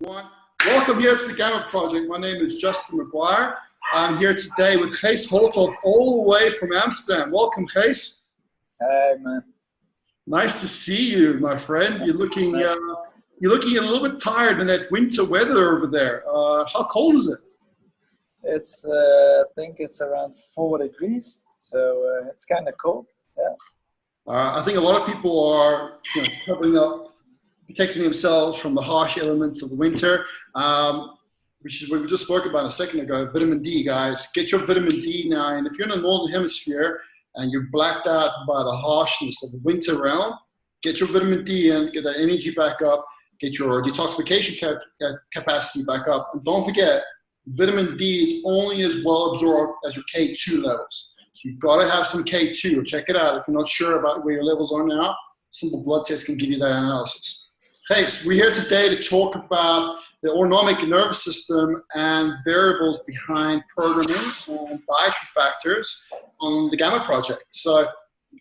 Everyone. Welcome here to the Gamma Project. My name is Justin McGuire. I'm here today with Gijs Holthof all the way from Amsterdam. Welcome, Gijs. Hey, man. Nice to see you, my friend. You're looking a little bit tired in that winter weather over there. How cold is it? It's I think it's around 4 degrees, so it's kind of cold. Yeah. I think a lot of people are covering up, protecting themselves from the harsh elements of the winter, which is what we just spoke about a second ago. Vitamin D, guys. Get your vitamin D now. And if you're in the Northern Hemisphere and you're blacked out by the harshness of the winter realm, get your vitamin D in, get that energy back up, get your detoxification capacity back up. And don't forget, vitamin D is only as well absorbed as your K2 levels. So you've got to have some K2. Check it out. If you're not sure about where your levels are now, simple blood test can give you that analysis. Hey, so we're here today to talk about the autonomic nervous system and variables behind programming and dietary factors on the Gamma Project. So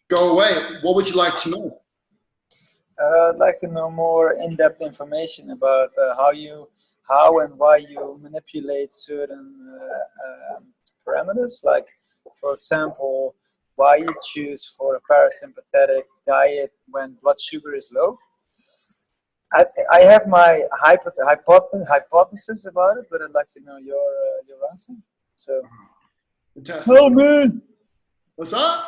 go away. What would you like to know? I'd like to know more in-depth information about how and why you manipulate certain parameters. Like, for example, why you choose for a parasympathetic diet when blood sugar is low. I have my hypothesis about it, but I'd like to know your answer. So, Fantastic. tell me. What's up?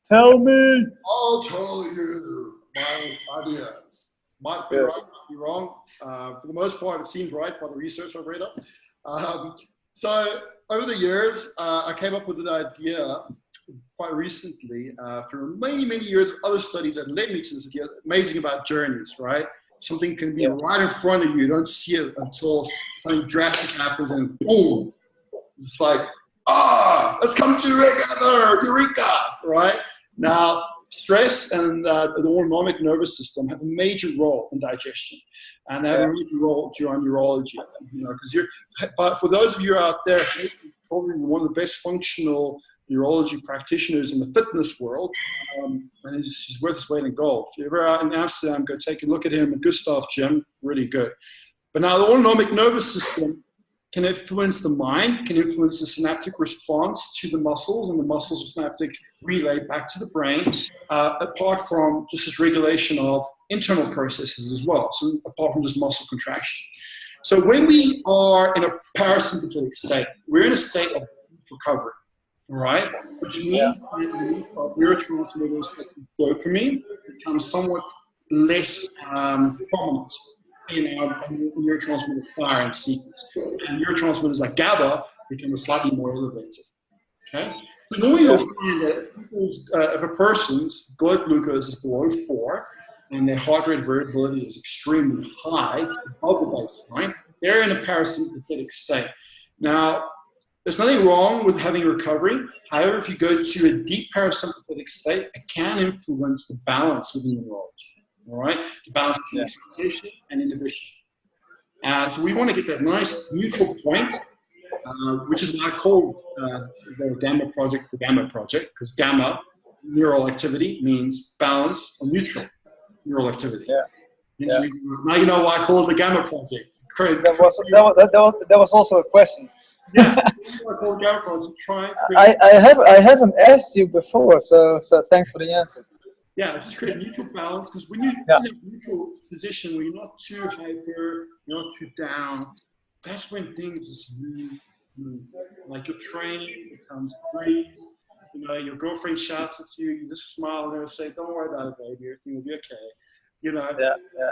Tell me. I'll tell you my ideas. Might be right, might be wrong. For the most part, it seems right by the research I've read up. So over the years, I came up with an idea quite recently through many, many years of other studies that led me to this idea. Amazing about journeys, right? Something can be right in front of you. You don't see it until something drastic happens and boom. It's like, let's come together, eureka, right? Now, stress and the autonomic nervous system have a major role in digestion, and they have a major role to your neurology. But for those of you out there, probably one of the best functional neurology practitioners in the fitness world, and he's worth his weight in gold. If you're ever out in Amsterdam, go take a look at him at Gustav Gym, really good. But now the autonomic nervous system can influence the mind, can influence the synaptic response to the muscles, and the muscles synaptic relay back to the brain, apart from just this regulation of internal processes as well, so apart from just muscle contraction. So when we are in a parasympathetic state, we're in a state of recovery. Right, which means that the release of neurotransmitters like dopamine becomes somewhat less prominent in our neurotransmitter firing sequence. And neurotransmitters like GABA become slightly more elevated. Okay, so normally you'll find that if a person's blood glucose is below 4 and their heart rate variability is extremely high, above the baseline, they're in a parasympathetic state. Now, there's nothing wrong with having recovery. However, if you go to a deep parasympathetic state, it can influence the balance within your neurology. All right, the balance between excitation and inhibition. So we want to get that nice neutral point, which is what I call the Gamma Project the Gamma Project, because Gamma neural activity means balance or neutral neural activity. Now you know why I call it the Gamma Project. That was also a question. Yeah, I haven't asked you before, so thanks for the answer. Yeah, it's just create a neutral balance, because when you're in a neutral position where you're not too hyper, you're not too down, that's when things just move. Like your training becomes breeze. Your girlfriend shouts at you, you just smile and say, "Don't worry about it, baby, everything will be okay."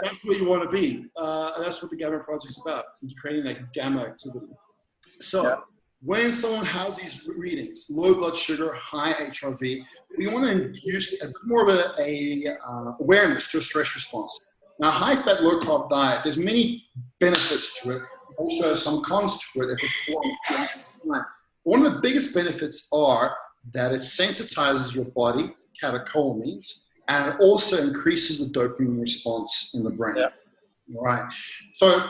That's where you want to be, and that's what the Gamma Project's about, creating that gamma activity. So when someone has these readings, low blood sugar, high HRV, we want to induce a bit more of a awareness to a stress response. Now, high-fat, low-carb diet, there's many benefits to it, also some cons to it if it's poor. One of the biggest benefits are that it sensitizes your body, catecholamines, and it also increases the dopamine response in the brain. All right. So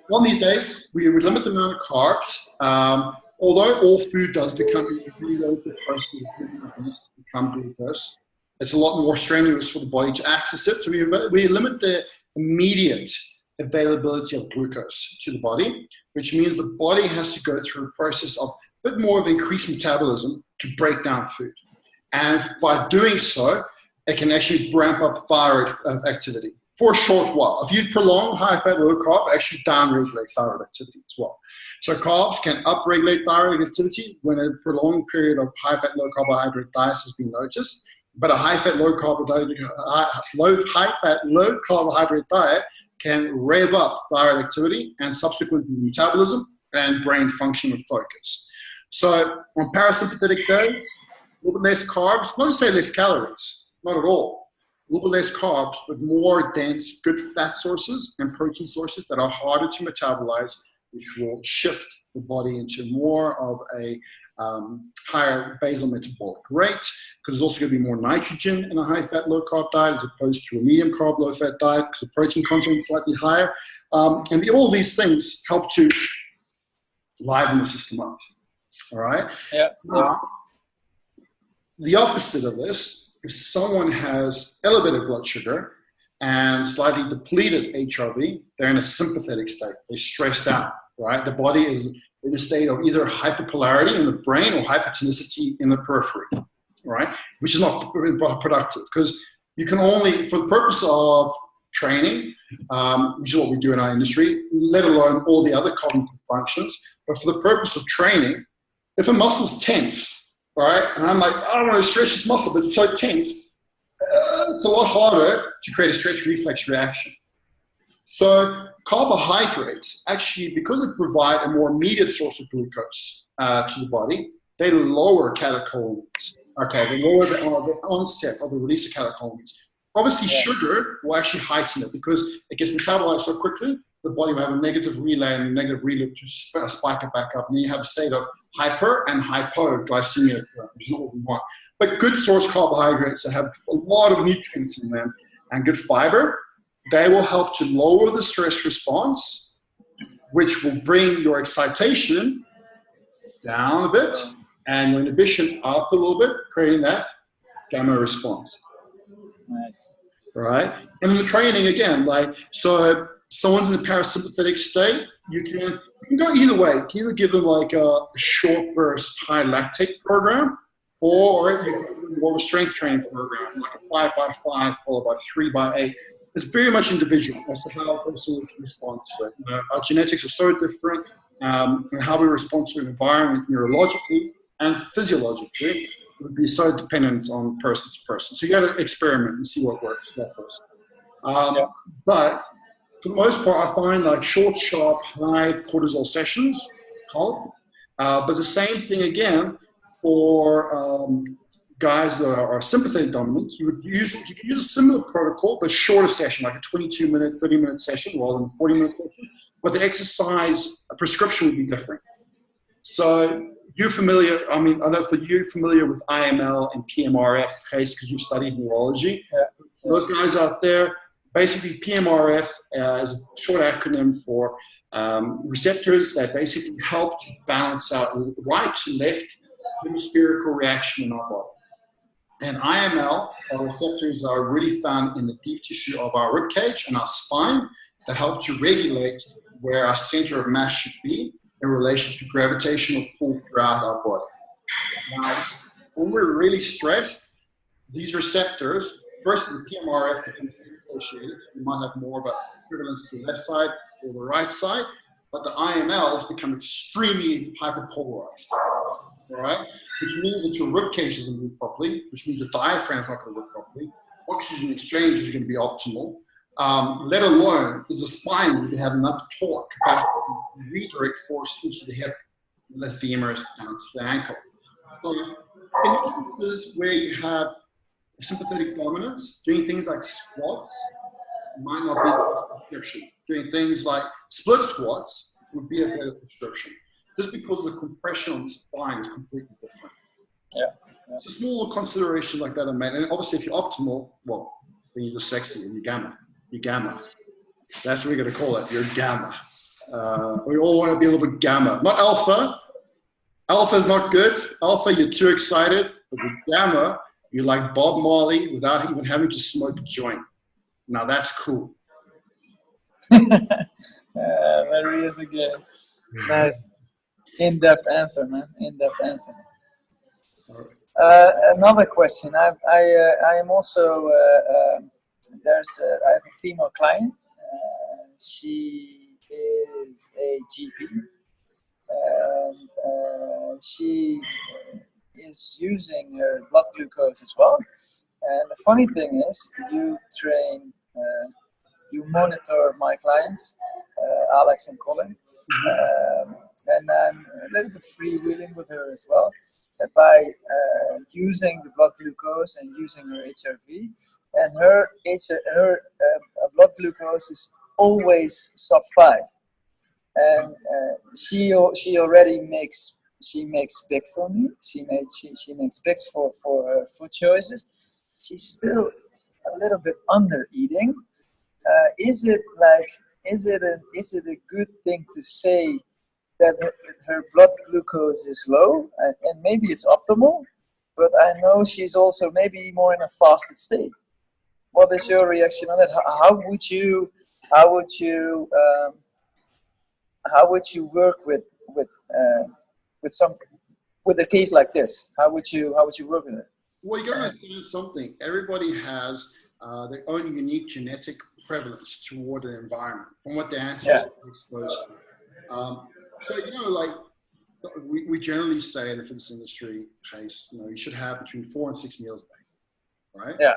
one of these days, we would limit the amount of carbs. Although all food does become glucose, it's a lot more strenuous for the body to access it. So we limit the immediate availability of glucose to the body, which means the body has to go through a process of a bit more of increased metabolism to break down food. And by doing so, it can actually ramp up thyroid activity for a short while. If you prolong high-fat, low-carb, it actually down-regulates thyroid activity as well. So carbs can up-regulate thyroid activity when a prolonged period of high-fat, low-carbohydrate diet has been noticed. But a high-fat, low-carbohydrate diet can rev up thyroid activity and subsequent metabolism and brain function and focus. So on parasympathetic days, a little bit less carbs, not to say less calories, not at all. A little bit less carbs, but more dense, good fat sources and protein sources that are harder to metabolize, which will shift the body into more of a higher basal metabolic rate, because there's also going to be more nitrogen in a high-fat, low-carb diet as opposed to a medium-carb, low-fat diet because the protein content is slightly higher. And all these things help to liven the system up. All right? Yeah. The opposite of this, if someone has elevated blood sugar and slightly depleted HRV, they're in a sympathetic state. They're stressed out, right? The body is in a state of either hyperpolarity in the brain or hypertonicity in the periphery, right? Which is not productive, because you can only, for the purpose of training, which is what we do in our industry, let alone all the other cognitive functions, but for the purpose of training, if a muscle's tense, right, and I'm like, I don't want to stretch this muscle, but it's so tense, it's a lot harder to create a stretch reflex reaction. So carbohydrates, actually, because they provide a more immediate source of glucose to the body, they lower catecholamines. Okay, they lower the onset of the release of catecholamines. Obviously, sugar will actually heighten it because it gets metabolized so quickly, the body will have a negative relay and a negative reloop to spike it back up. And then you have a state of hyper and hypoglycemia, which is not what we want. But good source carbohydrates that have a lot of nutrients in them and good fiber, they will help to lower the stress response, which will bring your excitation down a bit and your inhibition up a little bit, creating that gamma response. Nice. Right? And then the training again, like, so someone's in a parasympathetic state, you can go either way. You can either give them like a short burst high lactate program, or you can give them more of a strength training program, like a 5x5 followed by 3x8. It's very much individual as to how a person can respond to it. Our genetics are so different, and how we respond to an environment neurologically and physiologically would be so dependent on person to person. So you got to experiment and see what works for that person. But for the most part, I find like short, sharp, high cortisol sessions help. But the same thing again for guys that are sympathetic dominant. You can use a similar protocol, but shorter session, like a 22-minute, 30-minute session rather than a 40-minute session. But the exercise prescription would be different. So you're familiar, I mean, I know for you familiar with IML and PMRF case because you've studied neurology. For those guys out there, basically PMRF is a short acronym for receptors that basically help to balance out right to left hemispherical reaction in our body. And IML are receptors that are really found in the deep tissue of our rib cage and our spine that help to regulate where our center of mass should be in relation to gravitational pull throughout our body. Now, when we're really stressed, these receptors, first the PMRF becomes associated. You might have more of a equivalence to the left side or the right side, but the IMLs become extremely hyperpolarized, all right? Which means that your rib cage doesn't move properly, which means the diaphragm is not going to work properly. Oxygen exchange is going to be optimal. Let alone is the spine to have enough torque capacity to redirect force into the hip, the femur down to the ankle. So in instances where you have a sympathetic dominance, doing things like squats might not be a prescription. Doing things like split squats would be a better prescription, just because the compression on the spine is completely different. It's a small consideration like that I made. And obviously if you're optimal, well, then you're just sexy and you're gamma. You're gamma. That's what we're going to call it. You're gamma. We all want to be a little bit gamma. Not alpha. Alpha is not good. Alpha, you're too excited. But with gamma, you're like Bob Marley without even having to smoke a joint. Now that's cool. There he is again. Nice. In-depth answer, man. In-depth answer. Another question. I am also I have a female client. She is a GP. She is using her blood glucose as well. And the funny thing is, you monitor my clients, Alex and Colin, and I'm a little bit freewheeling with her as well. By using the blood glucose and using her HRV, and her blood glucose is always sub 5, and she already makes pick for me. She makes picks for her food choices. She's still a little bit under eating. Is it a good thing to say that her blood glucose is low, and maybe it's optimal, but I know she's also maybe more in a fasted state? What is your reaction on that? How would you work with something, with a case like this? How would you work with it? Well, you got to understand something. Everybody has their own unique genetic prevalence toward the environment from what the ancestors were exposed to. So, like we generally say in the fitness industry, Gijs, you should have between 4 and 6 meals a day, right? Yeah.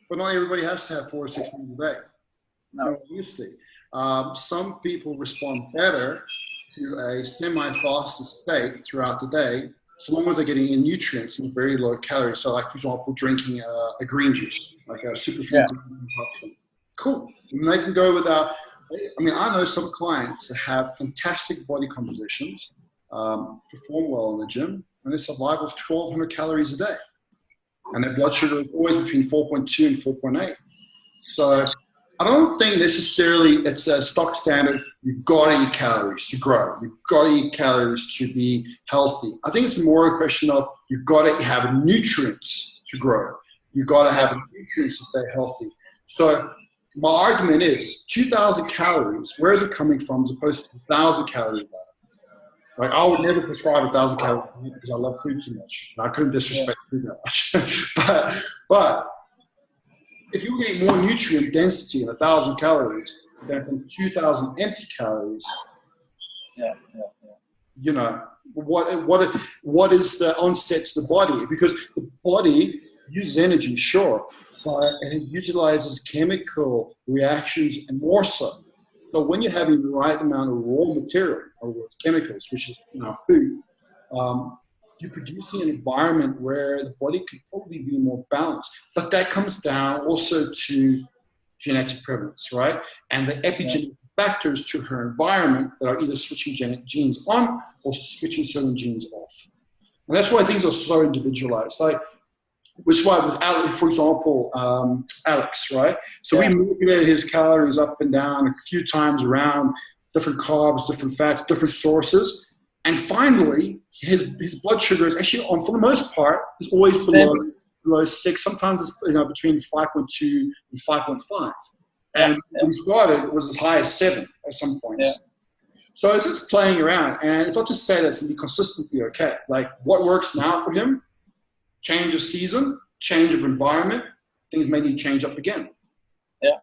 But not everybody has to have 4 or 6 meals a day. No. Obviously, some people respond better to a semi-fasted state throughout the day, so long as they're getting in nutrients and very low calories. So, like for example, drinking a green juice, like a superfood option. Cool. And they can go without. I know some clients that have fantastic body compositions, perform well in the gym, and they survive with 1,200 calories a day. And their blood sugar is always between 4.2 and 4.8. So I don't think necessarily it's a stock standard, you've got to eat calories to grow. You've got to eat calories to be healthy. I think it's more a question of you've got to have nutrients to grow. You've got to have nutrients to stay healthy. So my argument is 2,000 calories, where is it coming from as opposed to 1,000 calories? Like I would never prescribe 1,000 calories because I love food too much. And I couldn't disrespect food that much. but if you were getting more nutrient density in 1,000 calories than from 2,000 empty calories, what is the onset to the body? Because the body uses energy, sure, but it utilizes chemical reactions and more so. So when you're having the right amount of raw material, in other words, chemicals, which is food, you're producing an environment where the body could probably be more balanced. But that comes down also to genetic prevalence, right? And the epigenetic factors to her environment that are either switching genes on or switching certain genes off. And that's why things are so individualized. Like, which is why it was Alex, for example, Alex, right? So we manipulated his calories up and down a few times around, different carbs, different fats, different sources. And finally, his blood sugar is actually, for the most part, is always below 6. Sometimes it's between 5.2 and 5.5. And when we started, it was as high as 7 at some points. Yeah. So it's just playing around. And it's not to say that it's going to be consistently okay. Like what works now for him, change of season, change of environment, things may need to change up again. Yeah.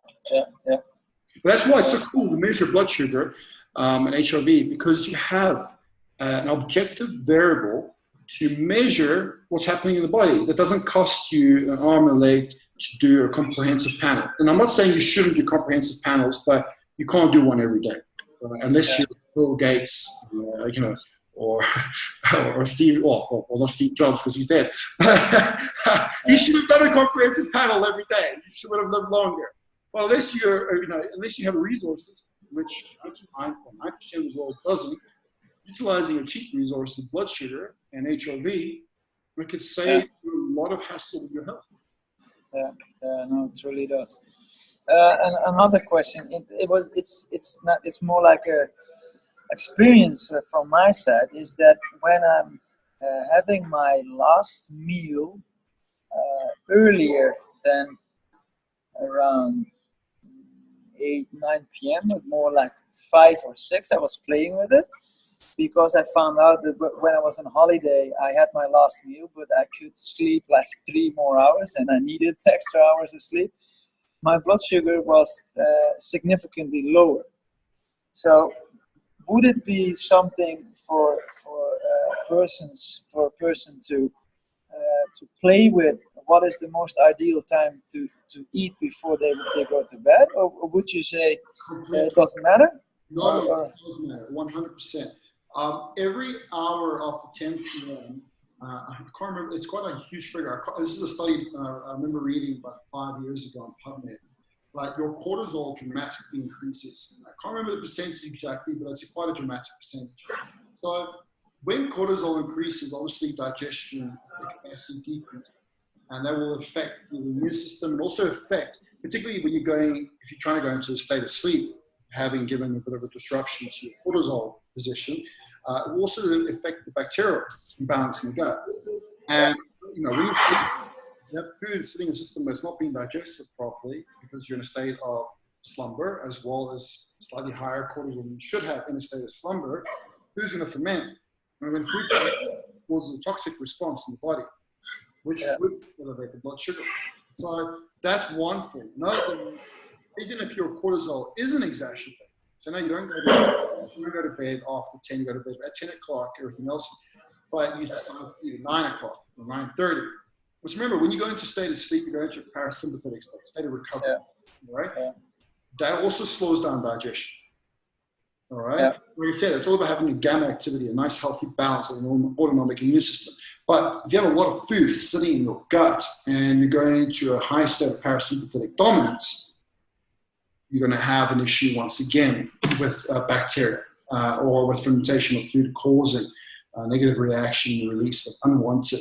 But that's why it's so cool to measure blood sugar and HRV, because you have an objective variable to measure what's happening in the body. That doesn't cost you an arm and a leg to do a comprehensive panel. And I'm not saying you shouldn't do comprehensive panels, but you can't do one every day unless you're Bill Gates, or Steve, or not Steve Jobs because he's dead. He should have done a comprehensive panel every day. He should have lived longer. Well, unless you have resources, which 99.9% of the world doesn't, utilizing your cheap resources, blood sugar and HRV, we could save you a lot of hassle with your health. No, it really does. And another question, it's more like a experience from my side, is that when I'm having my last meal earlier than around 8, 9 p.m., but more like 5 or 6. I was playing with it because I found out that when I was on holiday, I had my last meal, but I could sleep like 3 more hours and I needed extra hours of sleep. My blood sugar was significantly lower. So would it be something for a person to play with? What is the most ideal time to eat before they go to bed, or would you say it doesn't matter? No, it does matter, 100%. Every hour after 10 p.m., I can't remember, it's quite a huge figure. This is a study I remember reading about 5 years ago on PubMed. Like your cortisol dramatically increases. I can't remember the percentage exactly, but it's quite a dramatic percentage. So when cortisol increases, obviously digestion capacity decreases, and that will affect the immune system and also affect, particularly when if you're trying to go into a state of sleep, having given a bit of a disruption to your cortisol position, it will also affect the bacterial balance in the gut. And when you have food sitting in the system that's not being digested properly because you're in a state of slumber, as well as slightly higher cortisol than you should have in a state of slumber, food's going to ferment. And when food ferments, it causes a toxic response in the body, which would elevate the blood sugar. So that's one thing. Another thing, even if your cortisol isn't exacerbated, so now you don't go to bed after 10, you go to bed at 10 o'clock, everything else, but you decide to eat at 9 o'clock or 9:30. Because remember, when you go into a state of sleep, you go into a parasympathetic state of recovery, right? Yeah. That also slows down digestion, all right? Yeah. Like I said, it's all about having a gamma activity, a nice healthy balance of an autonomic immune system. But if you have a lot of food sitting in your gut and you're going into a high state of parasympathetic dominance, you're going to have an issue once again with bacteria or with fermentation of food causing a negative reaction, release of unwanted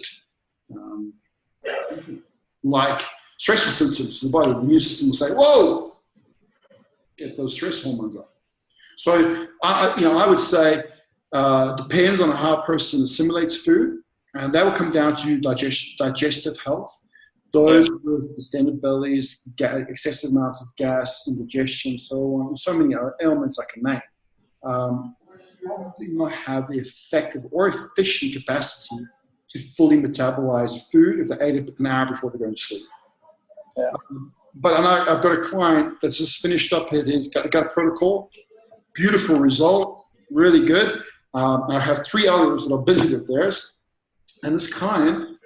like stressful symptoms in the body. The immune system will say, whoa, get those stress hormones up. So I would say depends on how a person assimilates food, and that will come down to digestive health. Those with distended bellies, excessive amounts of gas, indigestion, so on, so many other ailments I can name, probably not have the effective or efficient capacity to fully metabolize food if they ate it an hour before they're going to sleep. Yeah. But I've got a client that's just finished up his gut protocol. Beautiful result, really good. And I have 3 others that are busy with theirs. And this client,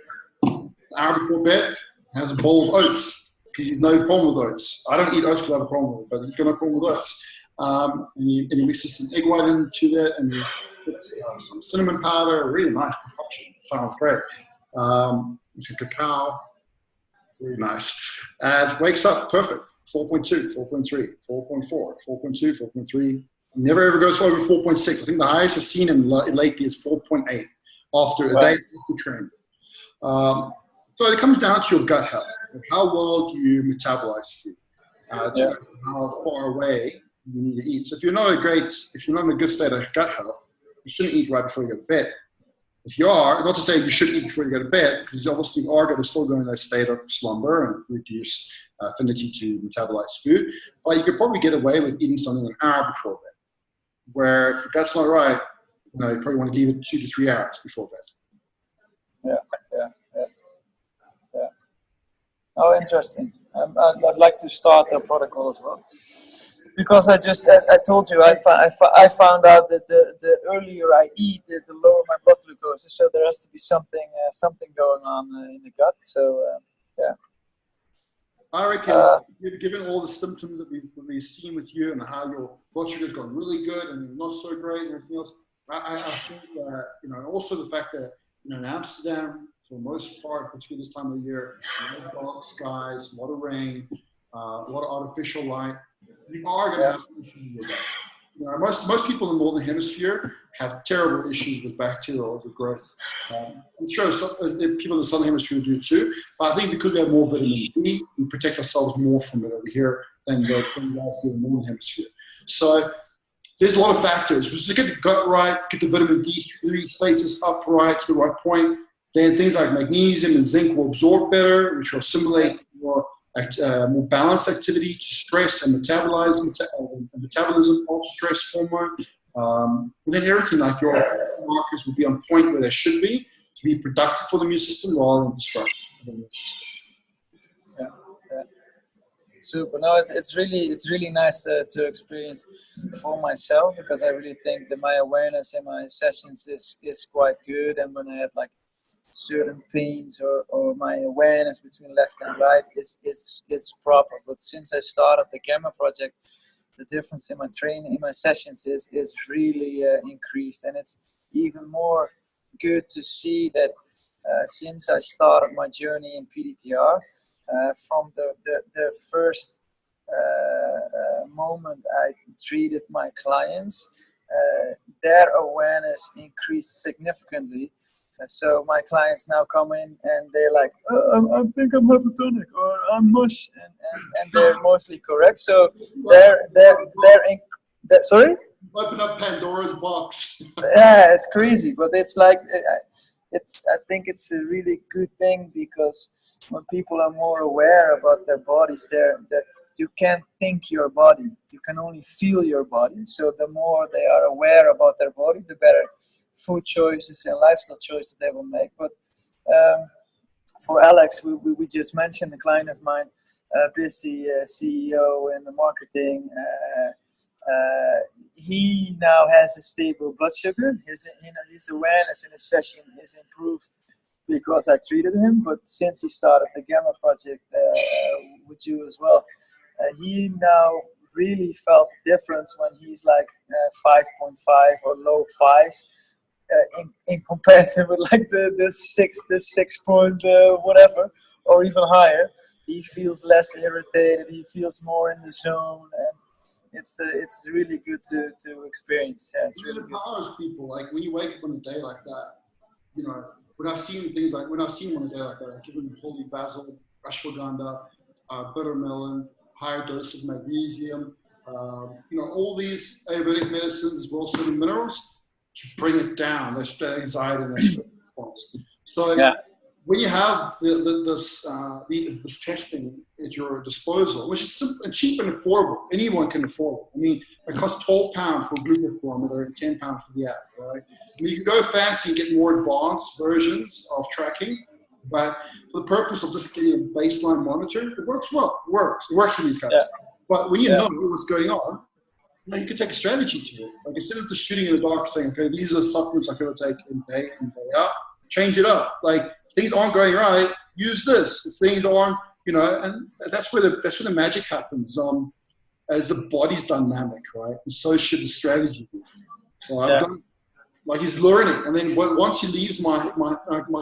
an hour before bed, has a bowl of oats because he's no problem with oats. I don't eat oats because I have a problem with it, but he's got no problem with oats. And he mixes some egg white into that, and he puts some cinnamon powder, a really nice concoction. Sounds great. Some cacao, really nice. And wakes up perfect. 4.2, 4.3, 4.4, 4.2, 4.3. Never ever goes over 4.6. I think the highest I've seen him lately is 4.8 after a day after training. So it comes down to your gut health. How well do you metabolize food? How far away you need to eat. So if you're not in a good state of gut health, you shouldn't eat right before you go to bed. If you are, not to say you should eat before you go to bed, because obviously you are going to still go in that state of slumber and reduce affinity to metabolize food. But you could probably get away with eating something an hour before bed. Where if that's not right, you probably want to leave it 2 to 3 hours before bed. Yeah. Oh, interesting. I'd like to start a protocol as well. Because I told you, I found out that the earlier I eat, the lower my blood glucose is. So there has to be something going on in the gut. So, I reckon, given all the symptoms that we've seen with you and how your blood sugar's gone really good and not so great and everything else, I think that, also the fact that, in Amsterdam, for the most part, particularly this time of the year, dark skies, a lot of rain, a lot of artificial light, you are going to have some issues with that. Most people in the Northern Hemisphere have terrible issues with bacterial overgrowth. I'm sure people in the Southern Hemisphere do too, but I think because we have more vitamin D, we protect ourselves more from it over here than the guys do in the Northern Hemisphere. So there's a lot of factors. Just to get the gut right, get the vitamin D3 status up right to the right point, then things like magnesium and zinc will absorb better, which will assimilate more more balanced activity to stress and metabolism of stress hormone. Then everything like your markers will be on point where they should be to be productive for the immune system rather than destructive for the immune system. Yeah, yeah. Super. No, it's really nice to experience for myself, because I really think that my awareness in my sessions is quite good, and when I have like certain pains or my awareness between left and right is proper. But since I started the Gamma project, the difference in my training, in my sessions is really increased, and it's even more good to see that since I started my journey in PDTR, from the first moment I treated my clients, their awareness increased significantly. So my clients now come in and they're like, oh, I think I'm hypotonic or I'm mush, and they're mostly correct. So sorry? Open up Pandora's box. Yeah, it's crazy, but it's like, I think it's a really good thing, because when people are more aware about their bodies, you can't think your body, you can only feel your body. So the more they are aware about their body, the better food choices and lifestyle choices they will make. But for Alex, we just mentioned a client of mine, busy CEO in the marketing. He now has a stable blood sugar. His awareness in his session is improved because I treated him. But since he started the Gamma project with you as well, he now really felt the difference when he's like 5.5 or low fives. In comparison with like the 6 point whatever, or even higher, he feels less irritated. He feels more in the zone, and it's really good to experience. Yeah, it's really good. It empowers people. Like when you wake up on a day like that, you know, when I've seen him on a day like that, I give him holy basil, ashwagandha, bitter melon, higher dose of magnesium, all these Ayurvedic medicines as well, certain minerals, to bring it down, their anxiety and their stress response. So when you have this testing at your disposal, which is simple and cheap and affordable, anyone can afford it. I mean, it costs £12 for a glucose thermometer and £10 for the app, right? I mean, you can go fancy and get more advanced versions of tracking, but for the purpose of just getting a baseline monitor, it works well. It works for these guys. Yeah. But when you know what's going on, you can take a strategy to it. Like instead of just shooting in the dark saying, okay, these are supplements I'm going to take in day in, day out, change it up. Like if things aren't going right, use this. If things aren't, and that's where the magic happens. As the body's dynamic, right? And so should the strategy be. So I've done, like he's learning, and then once he leaves my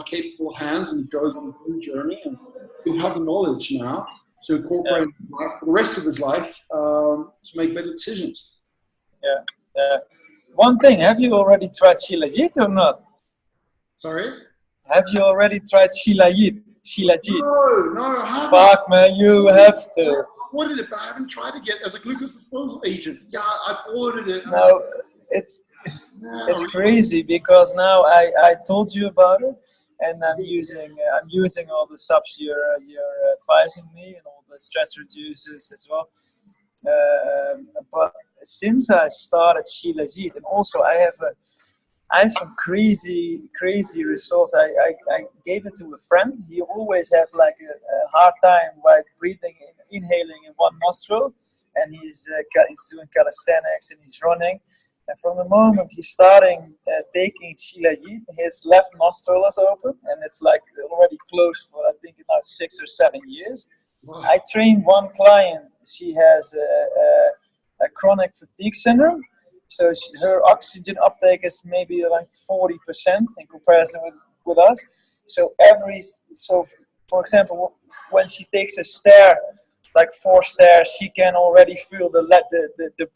capable hands and he goes on a new journey, and he'll have the knowledge now to incorporate in life for the rest of his life to make better decisions. Yeah. One thing, have you already tried Shilajit or not? Sorry? Have you already tried Shilajit? No, I haven't. Fuck, man, you have to. I ordered it, but I haven't tried it yet as a glucose disposal agent. Yeah, I've ordered it. No, it's crazy, because now I told you about it, and I'm using all the subs you're advising me, and all the stress reducers as well. But since I started Shilajit, and also I have some crazy results. I gave it to a friend. He always have like a hard time by breathing, inhaling in one nostril, and he's doing calisthenics and he's running. And from the moment he's starting taking Shilajit, his left nostril is open, and it's like already closed for I think now 6 or 7 years. Wow. I trained one client. She has a chronic fatigue syndrome. So her oxygen uptake is maybe like 40% in comparison with us. So for example, when she takes a stair, like 4 stairs, she can already feel the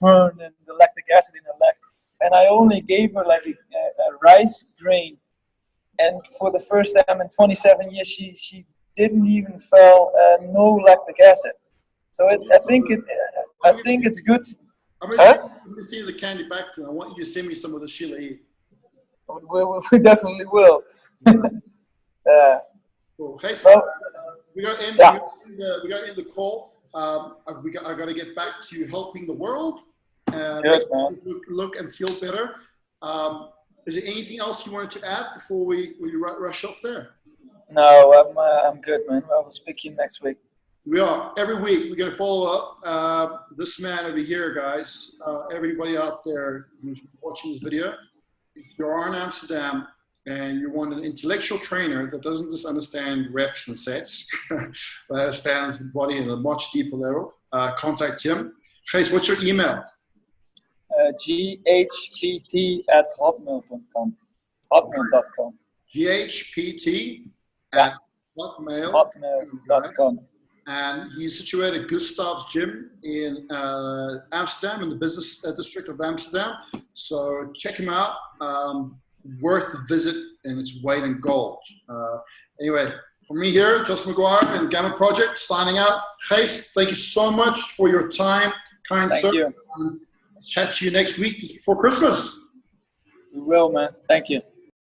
burn and the lactic acid in her legs. And I only gave her like a rice grain, and for the first time in 27 years, she didn't even feel no lactic acid. So I think it's good. I'm going to see the candy back to you. I want you to send me some of the Shilajit. We definitely will. Cool. Hey, we got to end, Yeah. we got to end the call. I got to get back to helping the world. Good, man. Look and feel better. Is there anything else you wanted to add before we rush off there? No, I'm good, man. I will speak to you next week. We are. Every week, we're going to follow up this man over here, guys. Everybody out there who's watching this video, if you're in Amsterdam and you want an intellectual trainer that doesn't just understand reps and sets, but understands the body at a much deeper level, contact him. Gijs, what's your email? ghpt@hotmail.com. Hotmail.com. ghpt@hotmail.com. And he's situated at Gustav's Gym in Amsterdam, in the business district of Amsterdam. So check him out. Worth the visit, and it's weight in gold. Anyway, from me here, Justin McGuire and Gamma Project, signing out. Gijs, thank you so much for your time, kind sir. Thank you. Chat to you next week before Christmas. We will, man. Thank you.